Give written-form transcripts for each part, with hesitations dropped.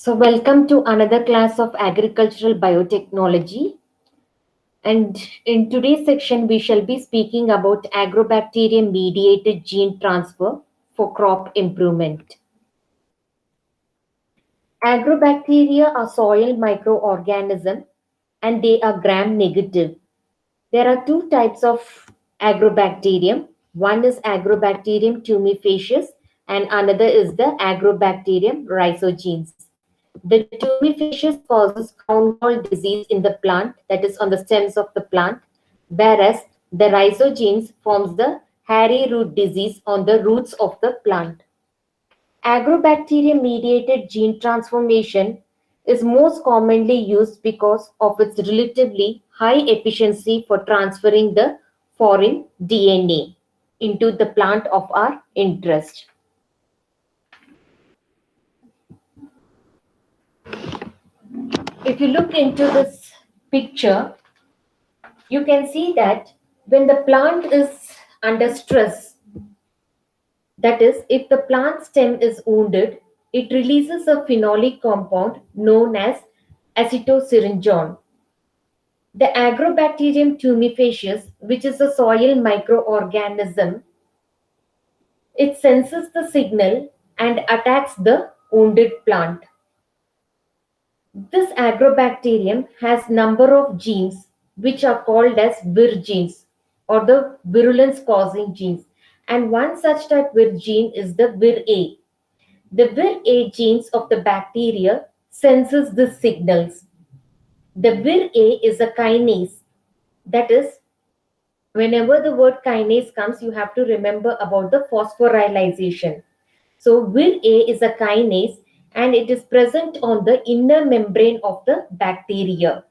Welcome to another class of agricultural biotechnology. And in today's section, we shall be speaking about agrobacterium mediated gene transfer for crop improvement. Agrobacteria are soil microorganisms and they are gram negative. There are two types of agrobacterium. One is Agrobacterium tumefacius and another is the Agrobacterium rhizogenes. The tumefacius causes crown gall disease in the plant, that is on the stems of the plant, whereas the rhizogenes forms the hairy root disease on the roots of the plant. Agrobacterium mediated gene transformation is most commonly used because of its relatively high efficiency for transferring the foreign DNA into the plant of our interest. If you look into this picture, you can see that when the plant is under stress, that is, if the plant stem is wounded, it releases a phenolic compound known as acetosyringone. The Agrobacterium tumefacius, which is a soil microorganism, it senses the signal and attacks the wounded plant. This agrobacterium has number of genes which are called as vir genes or the virulence causing genes, and one such type vir gene is the vir A. The vir A genes of the bacteria senses the signals. The vir A is a kinase, that is, whenever the word kinase comes, you have to remember about the phosphorylation. So vir A is a kinase and it is present on the inner membrane of the bacteria.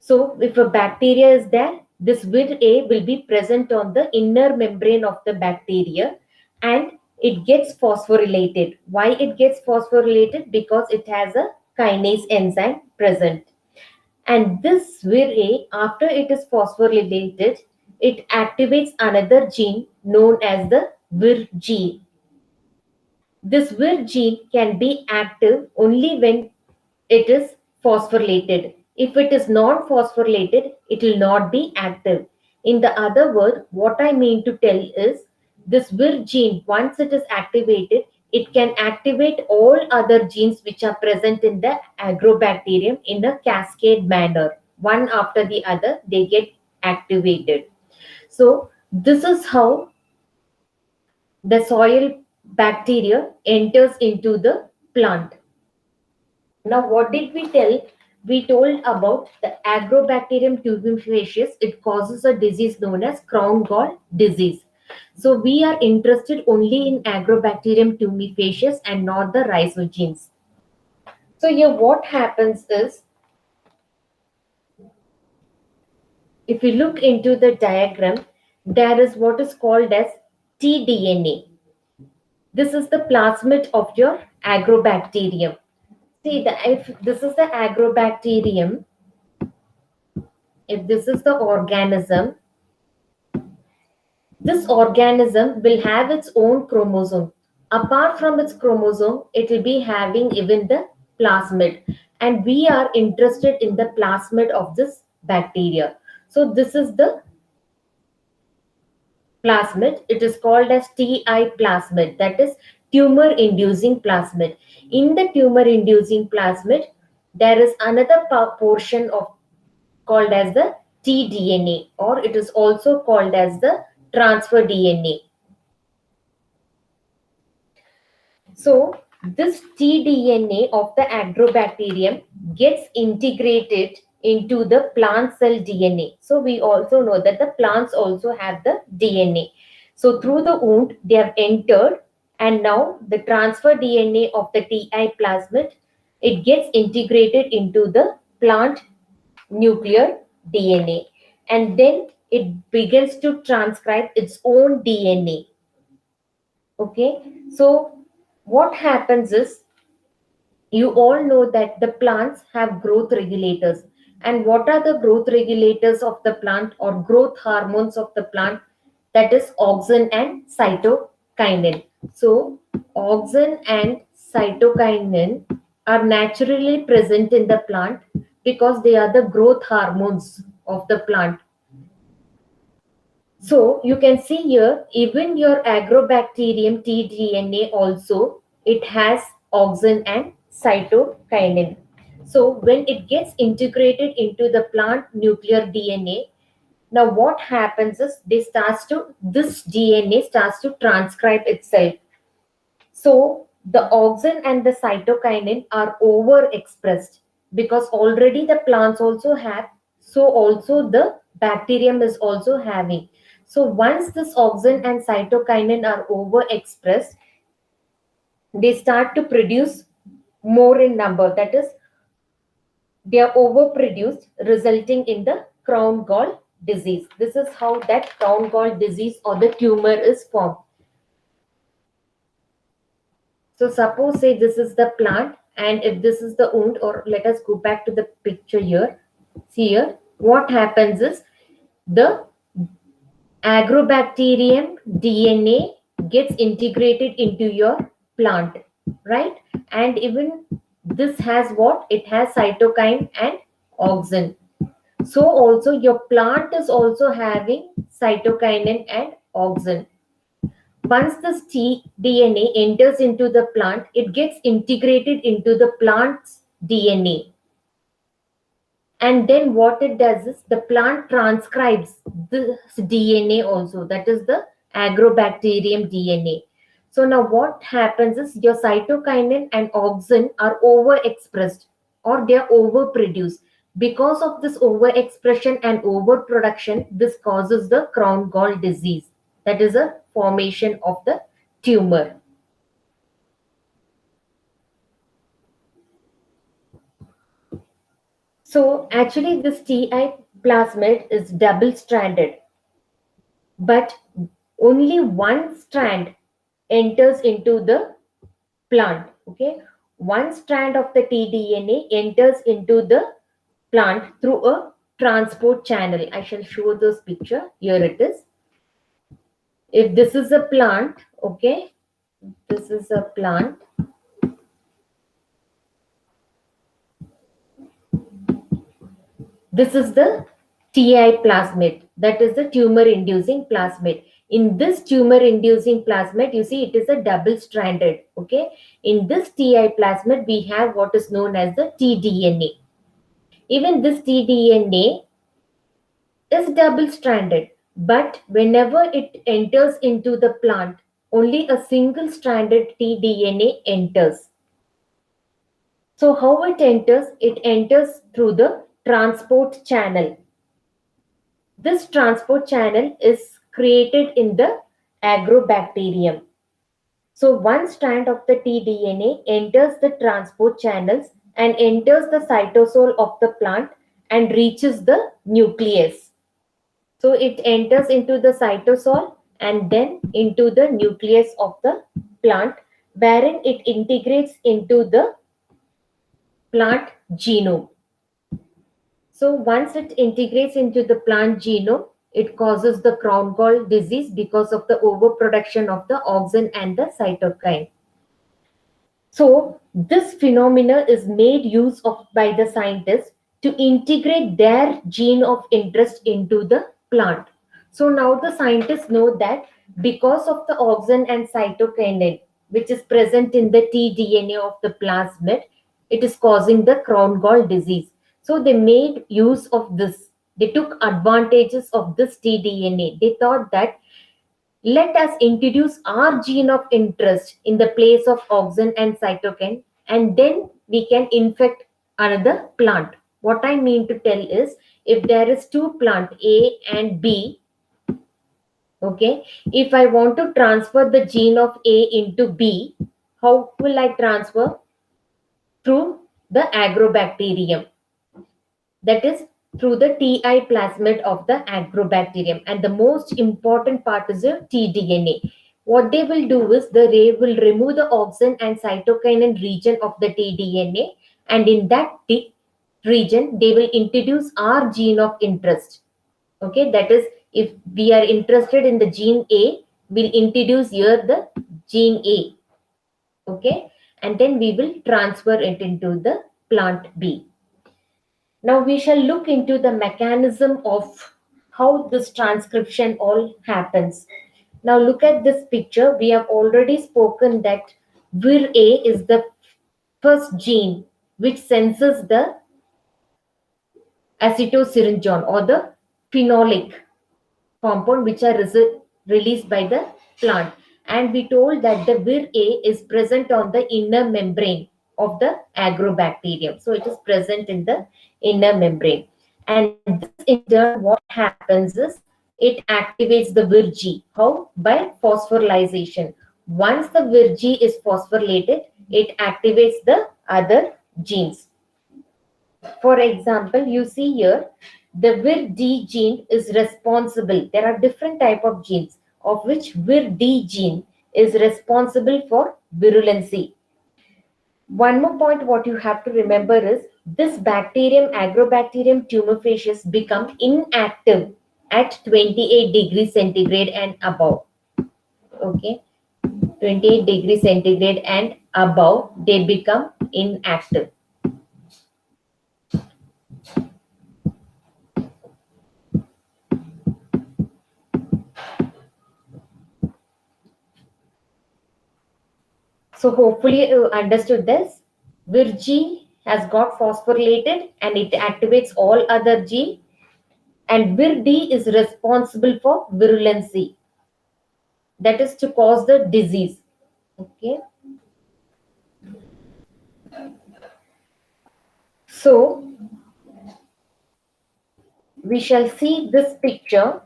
So if a bacteria is there, this vir A will be present on the inner membrane of the bacteria and it gets phosphorylated. Why it gets phosphorylated? Because it has a kinase enzyme present. And this vir A, after it is phosphorylated, it activates another gene known as the vir gene. This vir gene can be active only when it is phosphorylated. If it is non-phosphorylated, it will not be active. In the other word, what I mean to tell is this vir gene, once it is activated, it can activate all other genes which are present in the agrobacterium in a cascade manner. One after the other, they get activated. So this is how the soil bacteria enters into the plant. Now, what did we tell? We told about the Agrobacterium tumefacius. It causes a disease known as crown gall disease. So, we are interested only in Agrobacterium tumefacius and not the rhizogenes. So, here what happens is, if you look into the diagram, there is what is called as tDNA. This is the plasmid of your agrobacterium. See, if this is the agrobacterium, if this is the organism, this organism will have its own chromosome. Apart from its chromosome, it will be having even the plasmid. And we are interested in the plasmid of this bacteria. So this is the plasmid. It is called as TI plasmid, that is tumor inducing plasmid. In the tumor inducing plasmid, there is another portion of called as the tDNA, or it is also called as the transfer DNA. So this tDNA of the agrobacterium gets integrated into the plant cell DNA. So we also know that the plants also have the DNA. So through the wound, they have entered, and now the transfer DNA of the TI plasmid, it gets integrated into the plant nuclear DNA, and then it begins to transcribe its own DNA. Okay, so what happens is, you all know that the plants have growth regulators. And what are the growth regulators of the plant or growth hormones of the plant? That is auxin and cytokinin. So auxin and cytokinin are naturally present in the plant because they are the growth hormones of the plant. So you can see here, even your agrobacterium tDNA also, it has auxin and cytokinin. So when it gets integrated into the plant nuclear DNA, now what happens is this DNA starts to transcribe itself. So the auxin and the cytokinin are overexpressed because already the plants also have, so also the bacterium is also having. So once this auxin and cytokinin are overexpressed, they start to produce more in number. That is, they are overproduced, resulting in the crown gall disease. This is how that crown gall disease or the tumor is formed. So suppose say this is the plant and if this is the wound, or let us go back to the picture here. See here, what happens is the agrobacterium DNA gets integrated into your plant, right? And even this has what? It has cytokine and auxin. So also your plant is also having cytokinin and auxin. Once this DNA enters into the plant, it gets integrated into the plant's DNA. And then what it does is the plant transcribes this DNA also, that is the agrobacterium DNA. So now what happens is your cytokinin and auxin are overexpressed or they are overproduced. Because of this overexpression and overproduction, this causes the crown gall disease. That is a formation of the tumor. So actually this Ti plasmid is double stranded, but only one strand enters into the plant. Okay, one strand of the tDNA enters into the plant through a transport channel. I shall show this picture. Here it is. If this is a plant, okay, this is a plant. This is the Ti plasmid, that is the tumor inducing plasmid. In this tumor inducing plasmid, you see it is a double stranded. Okay, in this Ti plasmid, we have what is known as the tDNA. Even this tDNA is double stranded, but whenever it enters into the plant, only a single stranded tDNA enters. So how it enters? It enters through the transport channel. This transport channel is created in the agrobacterium. So one strand of the tDNA enters the transport channels and enters the cytosol of the plant and reaches the nucleus. So it enters into the cytosol and then into the nucleus of the plant, wherein it integrates into the plant genome. So once it integrates into the plant genome, it causes the crown gall disease because of the overproduction of the auxin and the cytokine. So this phenomena is made use of by the scientists to integrate their gene of interest into the plant. So now the scientists know that because of the auxin and cytokinin, which is present in the tDNA of the plasmid, it is causing the crown gall disease. So they made use of this. They took advantages of this tDNA. They thought that let us introduce our gene of interest in the place of auxin and cytokine, and then we can infect another plant. What I mean to tell is, if there is two plant A and B, okay, if I want to transfer the gene of A into B, how will I transfer? Through the agrobacterium. That is through the Ti plasmid of the agrobacterium. And the most important part is the tDNA. What they will do is they will remove the auxin and cytokinin region of the tDNA, and in that region they will introduce our gene of interest. Okay, that is, if we are interested in the gene A, we'll introduce here the gene A. Okay, and then we will transfer it into the plant B. Now we shall look into the mechanism of how this transcription all happens. Now look at this picture. We have already spoken that VIR-A is the first gene which senses the acetosyringeon or the phenolic compound which are released by the plant. And we told that the VIR-A is present on the inner membrane of the agrobacterium. So it is present in the inner membrane. And this in turn, what happens is it activates the VIR-G. How? By phosphorylation. Once the VIR-G is phosphorylated, it activates the other genes. For example, you see here, the VIR-D gene is responsible. There are different type of genes, of which VIR-D gene is responsible for virulency. One more point what you have to remember is this bacterium, Agrobacterium tumefaciens, become inactive at 28 degrees centigrade and above. Okay, 28 degrees centigrade and above, they become inactive. So hopefully you understood this. VIR-G has got phosphorylated and it activates all other G, and VIR-D is responsible for virulency, that is to cause the disease. Okay. So we shall see this picture,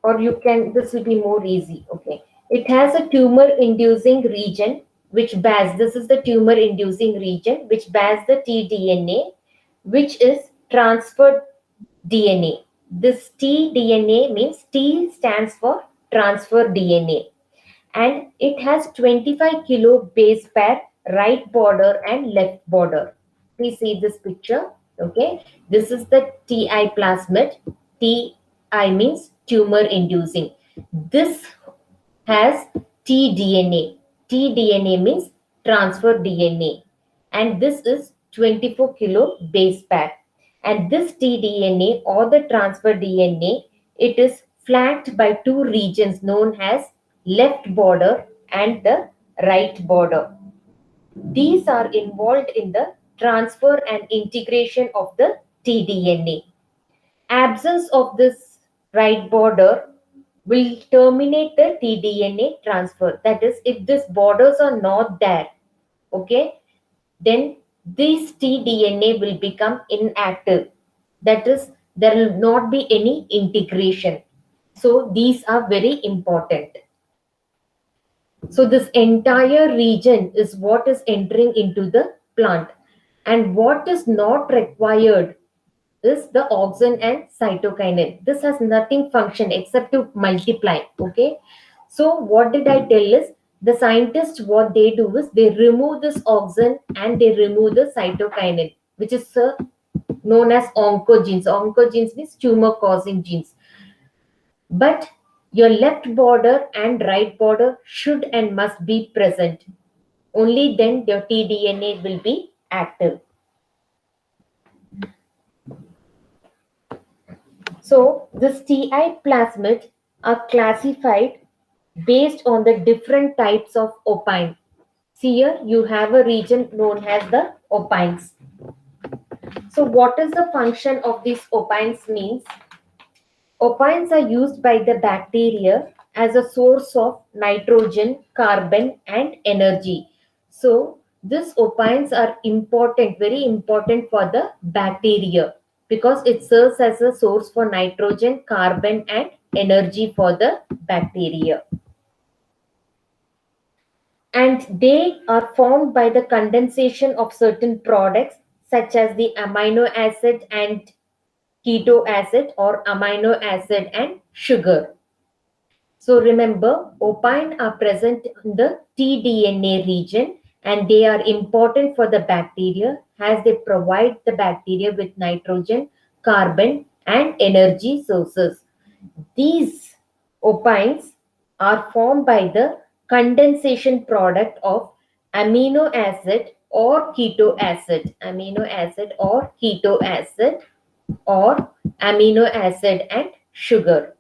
or you can, this will be more easy. Okay. It has a tumor inducing region which bears, this is the tumor inducing region which bears the tDNA, which is transferred DNA. This tDNA means T stands for transfer DNA, and it has 25 kilo base pair right border and left border. Please see this picture. Okay, this is the TI plasmid. TI means tumor inducing. This has tDNA. tDNA means transfer DNA, and this is 24 kilo base pair. And this tDNA or the transfer DNA, it is flanked by two regions known as left border and the right border. These are involved in the transfer and integration of the tDNA. Absence of this right border will terminate the tDNA transfer. That is, if these borders are not there, okay, then this tDNA will become inactive. That is, there will not be any integration. So these are very important. So this entire region is what is entering into the plant, and what is not required is the auxin and cytokinin. This has nothing function except to multiply. Okay. So what did I tell is, the scientists, what they do is they remove this auxin and they remove the cytokinin, which is known as oncogenes. Oncogenes means tumor causing genes. But your left border and right border should and must be present. Only then your tDNA will be active. So this TI plasmid are classified based on the different types of opine. See here, you have a region known as the opines. So what is the function of these opines means? Opines are used by the bacteria as a source of nitrogen, carbon, and energy. So these opines are important, very important for the bacteria, because it serves as a source for nitrogen, carbon, and energy for the bacteria. And they are formed by the condensation of certain products such as the amino acid and keto acid, or amino acid and sugar. So remember, opine are present in the tDNA region, and they are important for the bacteria as they provide the bacteria with nitrogen, carbon, and energy sources. These opines are formed by the condensation product of amino acid or keto acid, amino acid or keto acid, or amino acid and sugar.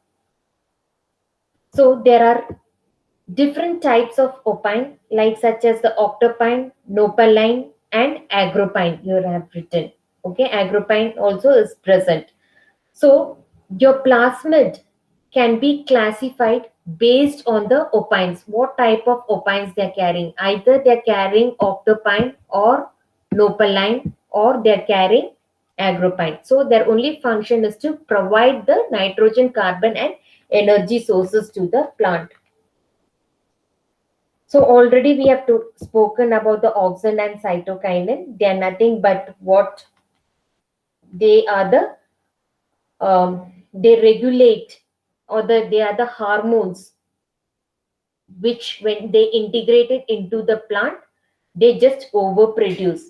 So there are different types of opine, like such as the octopine, nopaline, and agropine. You have written. Okay, agropine also is present. So your plasmid can be classified based on the opines. What type of opines they are carrying? Either they are carrying octopine or nopaline, or they are carrying agropine. So their only function is to provide the nitrogen, carbon, and energy sources to the plant. So already we have spoken about the auxin and cytokinin. They are nothing but what they are the they regulate, or they are the hormones which when they integrate it into the plant, they just overproduce.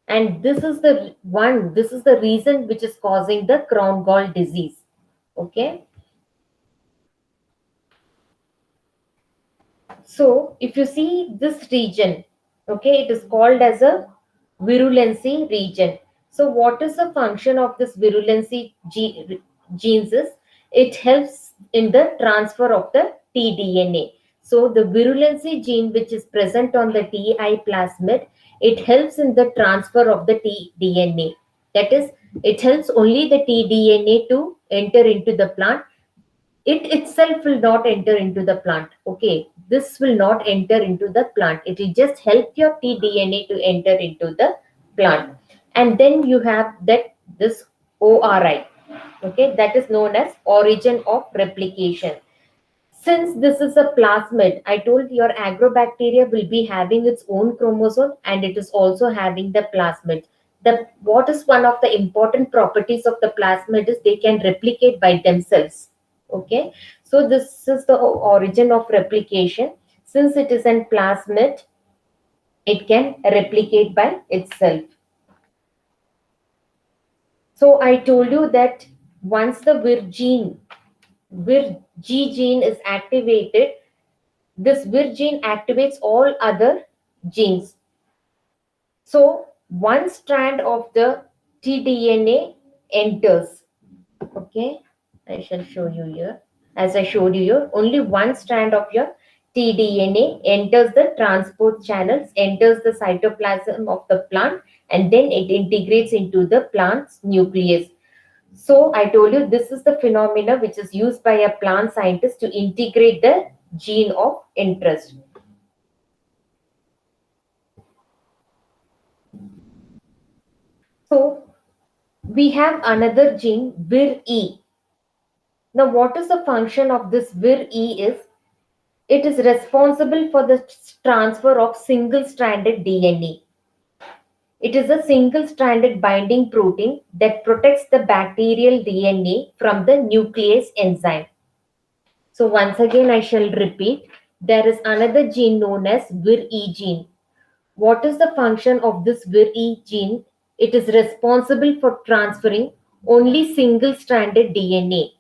And this is the reason which is causing the crown gall disease. Okay. So if you see this region, okay, it is called as a virulency region. So what is the function of this virulency genes is it helps in the transfer of the tDNA. So the virulency gene which is present on the Ti plasmid, it helps in the transfer of the tDNA. That is, it helps only the tDNA to enter into the plant. It itself will not enter into the plant. Okay, this will not enter into the plant. It will just help your tDNA to enter into the plant. And then you have that this ORI. Okay, that is known as origin of replication. Since this is a plasmid, I told your agrobacteria will be having its own chromosome, and it is also having the plasmid. The what is one of the important properties of the plasmid is they can replicate by themselves. Okay, so this is the origin of replication. Since it is in plasmid, it can replicate by itself. So I told you that once the Vir G gene is activated, this Vir gene activates all other genes. So one strand of the tDNA enters. Okay, I shall show you here. As I showed you here, only one strand of your tDNA enters the transport channels, enters the cytoplasm of the plant, and then it integrates into the plant's nucleus. So I told you this is the phenomena which is used by a plant scientist to integrate the gene of interest. So we have another gene, VIR-E. Now what is the function of this VIR-E is it is responsible for the transfer of single-stranded DNA. It is a single-stranded binding protein that protects the bacterial DNA from the nuclease enzyme. So once again I shall repeat, there is another gene known as VIR-E gene. What is the function of this VIR-E gene? It is responsible for transferring only single-stranded DNA.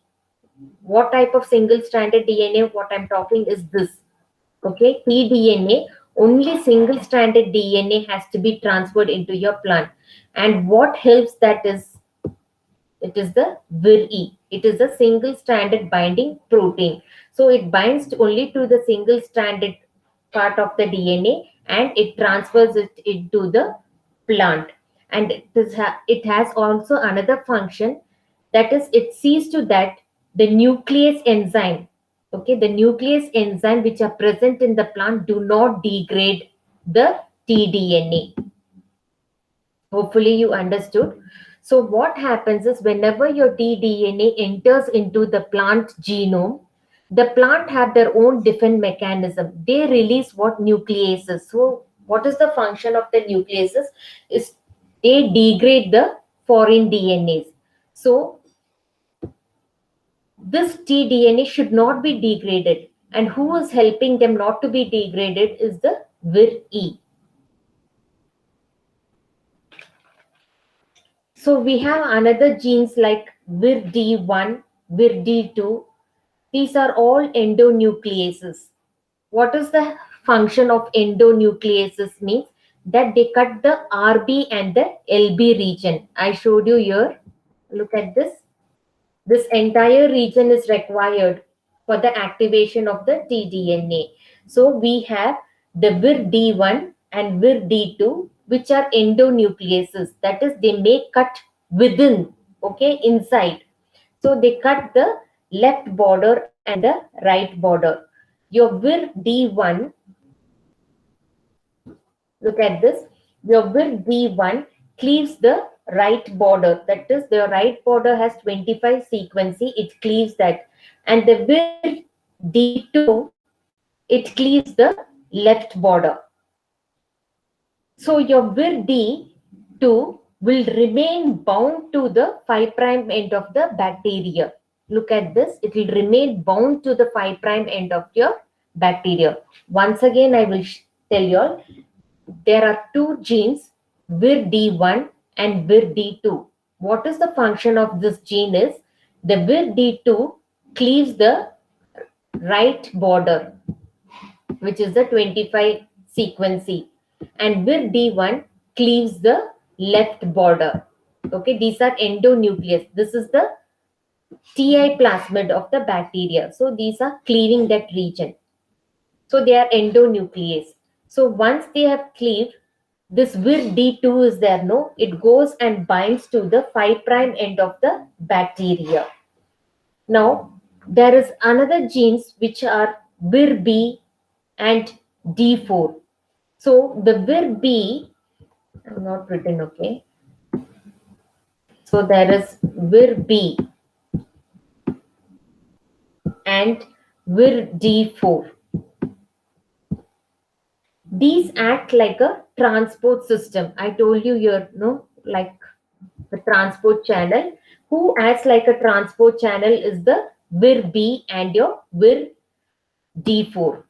What type of single-stranded DNA? What I'm talking is this. Okay, tDNA, only single-stranded DNA has to be transferred into your plant. And what helps that is, it is the VIR-E. It is a single-stranded binding protein. So it binds only to the single-stranded part of the DNA and it transfers it into the plant. And it has also another function, that is it sees to that the nuclease enzyme, okay, the nuclease enzyme which are present in the plant do not degrade the tDNA. Hopefully you understood. So what happens is whenever your tDNA enters into the plant genome, the plant have their own different mechanism. They release what nucleases. So what is the function of the nucleases? Is they degrade the foreign DNAs. So this tDNA should not be degraded. And who is helping them not to be degraded is the VIR-E. So we have another genes like VIR-D1, VIR-D2. These are all endonucleases. What is the function of endonucleases means that they cut the RB and the LB region. I showed you here. Look at this. This entire region is required for the activation of the tDNA. So we have the VIR-D1 and VIR-D2, which are endonucleases. That is, they may cut within, okay, inside. So they cut the left border and the right border. Your VIR-D1, look at this. Your VIR-D1 cleaves the right border. That is, the right border has 25 sequency. It cleaves that. And the VIR-D2, it cleaves the left border. So your VIR-D2 will remain bound to the 5' end of the bacteria. Look at this. It will remain bound to the 5' end of your bacteria. Once again, I will tell you all. There are two genes, VIR-D1 and VIR-D2. What is the function of this gene is, the VIR-D2 cleaves the right border, which is the 25 sequency, and VIR-D1 cleaves the left border. Okay, these are endonucleus. This is the TI plasmid of the bacteria. So these are cleaving that region. So they are endonuclease. So once they have cleaved, this VIR-D2 is there, no? It goes and binds to the 5' end of the bacteria. Now, there is another genes which are VIR-B and D4. So the VIR-B, I'm not written, okay. So there is VIR-B and VIR-D4. These act like a transport system. I told you here, no, like the transport channel. Who acts like a transport channel is the VIR-B and your VIR-D4.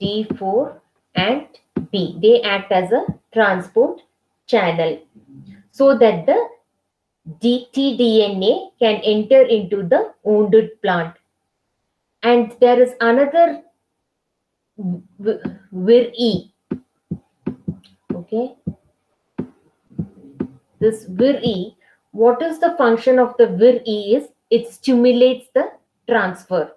D4 and B. They act as a transport channel so that the tDNA can enter into the wounded plant. And there is another VIR-E. Okay. This VIR-E, what is the function of the VIR-E is it stimulates the transfer.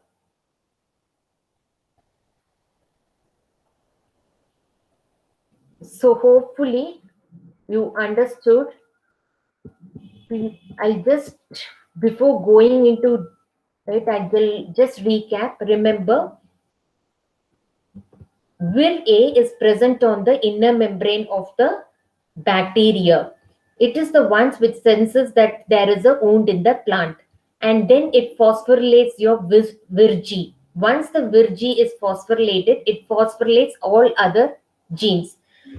So hopefully you understood. I just, before going into it, I will just recap. Remember, VIR-A is present on the inner membrane of the bacteria. It is the ones which senses that there is a wound in the plant, and then it phosphorylates your VIR-G. Once the VIR-G is phosphorylated, it phosphorylates all other genes.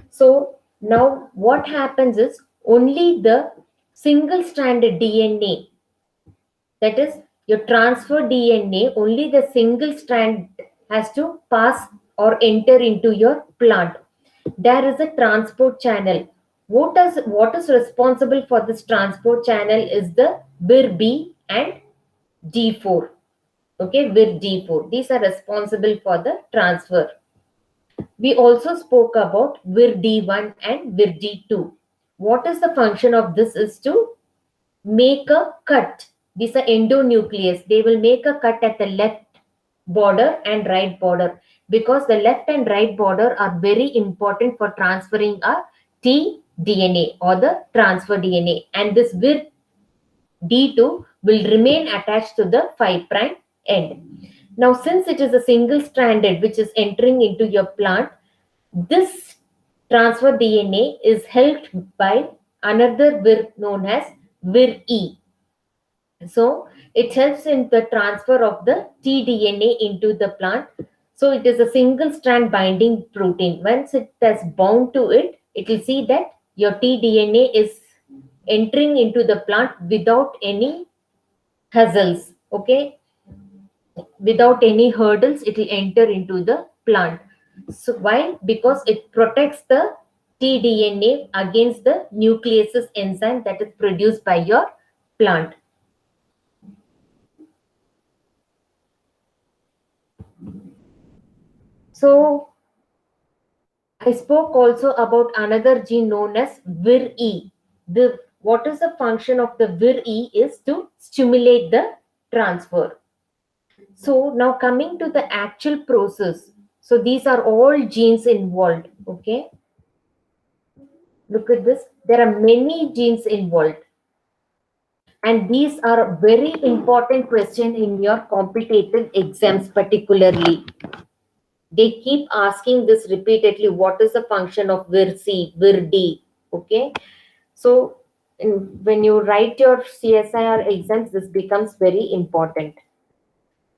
So now what happens is only the single stranded DNA, that is your transfer DNA, only the single strand has to pass or enter into your plant. There is a transport channel. What is responsible for this transport channel is the VIR-B and D4. Okay, VIR-D4. These are responsible for the transfer. We also spoke about VIR-D1 and VIR-D2. What is the function of this is to make a cut. These are endonuclease. They will make a cut at the left border and right border, because the left and right border are very important for transferring a tDNA or the transfer DNA, and this VIR-D2 will remain attached to the 5' end. Now, since it is a single stranded which is entering into your plant, this transfer DNA is helped by another VIR known as VIR-E. So it helps in the transfer of the tDNA into the plant. So it is a single strand binding protein. Once it has bound to it, it will see that your tDNA is entering into the plant without any hassles. Okay, without any hurdles, it will enter into the plant. So why? Because it protects the tDNA against the nucleases enzyme that is produced by your plant. So I spoke also about another gene known as VIR-E. What is the function of the VIR-E is to stimulate the transfer. So now coming to the actual process. So these are all genes involved. Okay. Look at this. There are many genes involved. And these are very important question in your competitive exams particularly. They keep asking this repeatedly. What is the function of VIR-C, VIR-D? Okay. So when you write your CSIR exams, this becomes very important.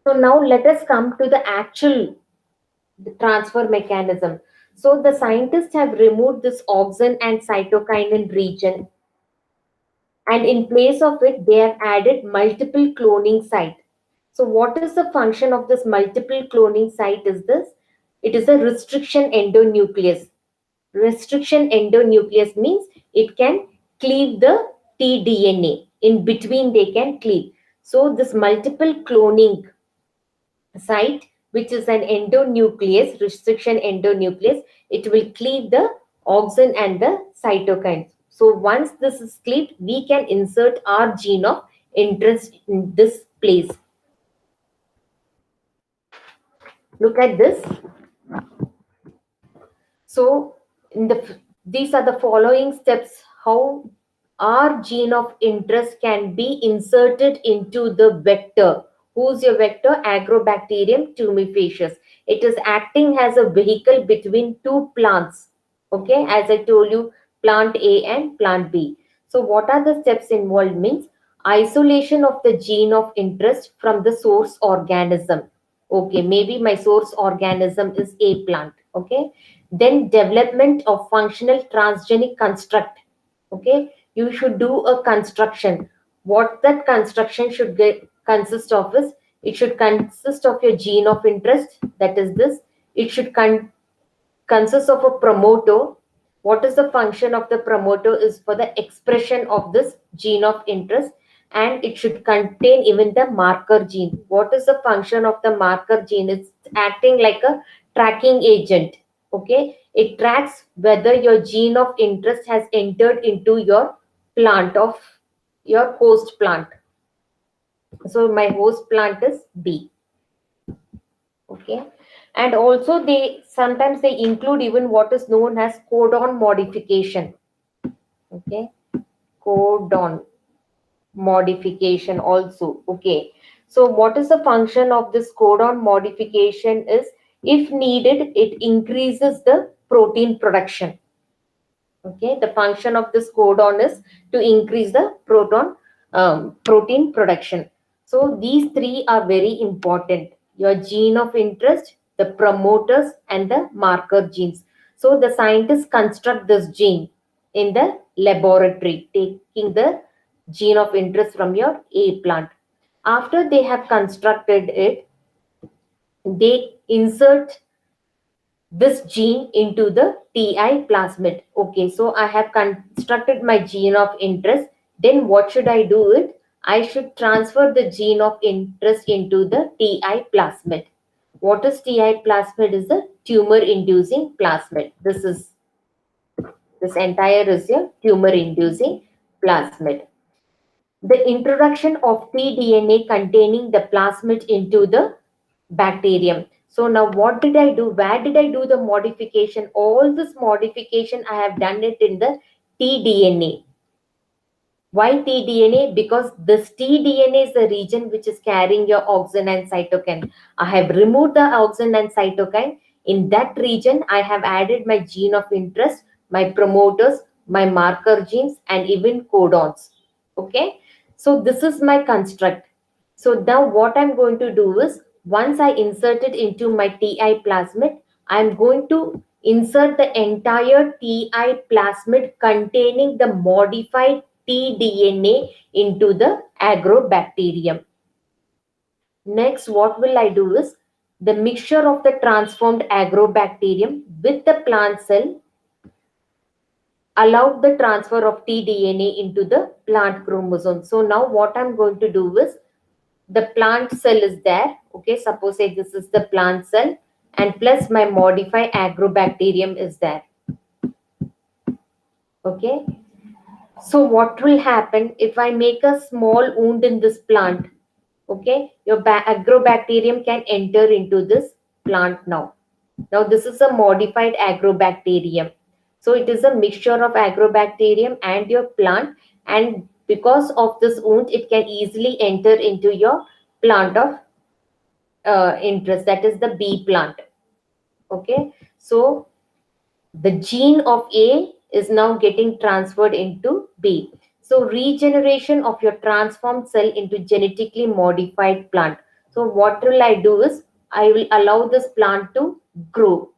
So now let us come to the actual transfer mechanism. So the scientists have removed this auxin and cytokinin region, and in place of it, they have added multiple cloning site. So what is the function of this multiple cloning site is this? It is a restriction endonuclease. Restriction endonuclease means it can cleave the tDNA. In between, they can cleave. So this multiple cloning site, which is an endonuclease, restriction endonuclease, it will cleave the auxin and the cytokines. So once this is cleaved, we can insert our gene of interest in this place. Look at this. So these are the following steps how our gene of interest can be inserted into the vector. Who's your vector? Agrobacterium tumefacius. It is acting as a vehicle between two plants. Okay, as I told you, plant A and plant B. So what are the steps involved means isolation of the gene of interest from the source organism. Okay, maybe my source organism is a plant. Okay, then development of functional transgenic construct. Okay, you should do a construction. What that construction should consist of is it should consist of your gene of interest, that is this. It should consist of a promoter. What is the function of the promoter is for the expression of this gene of interest, and it should contain even the marker gene. What is the function of the marker gene? It's acting like a tracking agent. Okay, it tracks whether your gene of interest has entered into your plant of your host plant. So my host plant is B. Okay, and also they sometimes they include even what is known as codon modification. Okay, codon modification also. Okay, so what is the function of this codon modification is if needed it increases the protein production. Okay, the function of this codon is to increase the protein production. So these three are very important: your gene of interest, the promoters, and the marker genes. So the scientists construct this gene in the laboratory, taking the gene of interest from your A plant. After they have constructed it, they insert this gene into the TI plasmid. Okay, so I have constructed my gene of interest. Then what should I do it? I should transfer the gene of interest into the TI plasmid. What is TI plasmid? Is a tumor inducing plasmid. This entire is a tumor inducing plasmid. The introduction of tDNA containing the plasmid into the bacterium. So now what did I do? Where did I do the modification? All this modification I have done it in the tDNA. Why tDNA? Because this tDNA is the region which is carrying your auxin and cytokine. I have removed the auxin and cytokine. In that region, I have added my gene of interest, my promoters, my marker genes, and even codons. Okay. So this is my construct. So now what I'm going to do is once I insert it into my TI plasmid, I'm going to insert the entire TI plasmid containing the modified tDNA into the agrobacterium. Next, what will I do is the mixture of the transformed agrobacterium with the plant cell allowed the transfer of tDNA into the plant chromosome. So now what I'm going to do is the plant cell is there. Okay, suppose say this is the plant cell. and plus my modified agrobacterium is there. Okay. So what will happen if I make a small wound in this plant? Okay, your agrobacterium can enter into this plant now. Now this is a modified agrobacterium. So it is a mixture of agrobacterium and your plant, and because of this wound, it can easily enter into your plant of interest, that is the bee plant. Okay, so the gene of A is now getting transferred into B. So regeneration of your transformed cell into genetically modified plant. So what will I do is I will allow this plant to grow.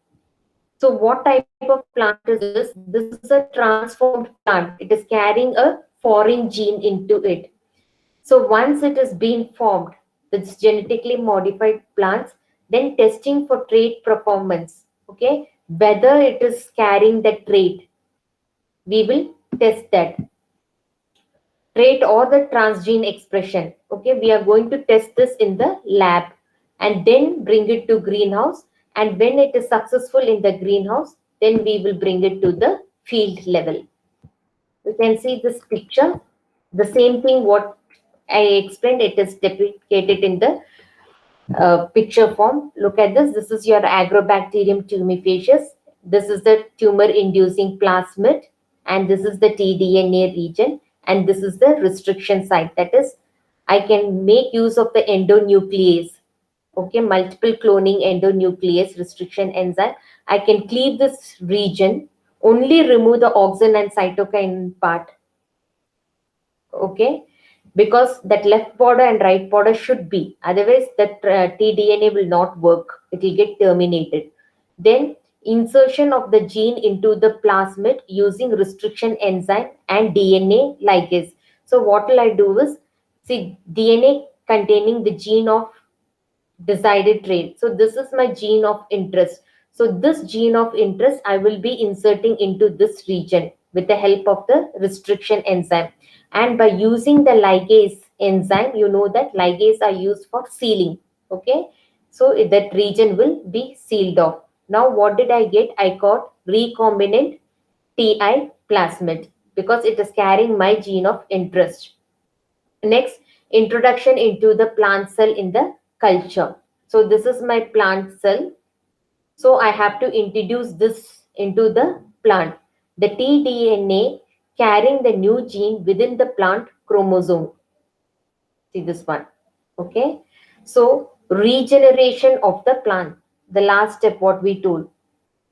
So what type of plant is this? This is a transformed plant. It is carrying a foreign gene into it. So once it is being formed, this genetically modified plants, then testing for trait performance. Okay, whether it is carrying the trait, we will test that trait or the transgene expression. Okay, we are going to test this in the lab and then bring it to greenhouse. And when it is successful in the greenhouse, then we will bring it to the field level. You can see this picture. The same thing what I explained, it is depicted in the picture form. Look at this. This is your Agrobacterium tumefacius. This is the tumor-inducing plasmid, and this is the tDNA region, and this is the restriction site. That is, I can make use of the endonuclease. Okay, multiple cloning endonuclease restriction enzyme. I can cleave this region, only remove the auxin and cytokine part. Okay, because that left border and right border should be, otherwise that tDNA will not work, it will get terminated. Then insertion of the gene into the plasmid using restriction enzyme and DNA ligase. So what will I do is, see, DNA containing the gene of decided trait. So this is my gene of interest. So this gene of interest I will be inserting into this region with the help of the restriction enzyme. And by using the ligase enzyme, you know that ligase are used for sealing. Okay. So that region will be sealed off. Now what did I get? I got recombinant TI plasmid because it is carrying my gene of interest. Next, introduction into the plant cell in the culture. So this is my plant cell. So I have to introduce this into the plant. The tDNA carrying the new gene within the plant chromosome. See this one. Okay. So regeneration of the plant. The last step what we told.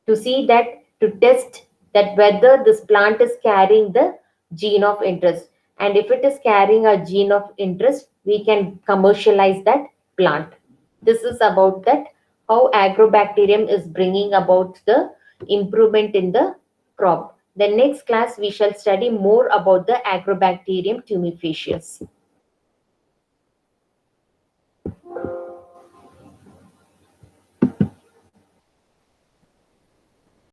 To see that, to test that whether this plant is carrying the gene of interest, and if it is carrying a gene of interest, we can commercialize that plant. This is about that, how agrobacterium is bringing about the improvement in the crop. The next class we shall study more about the agrobacterium tumefacius.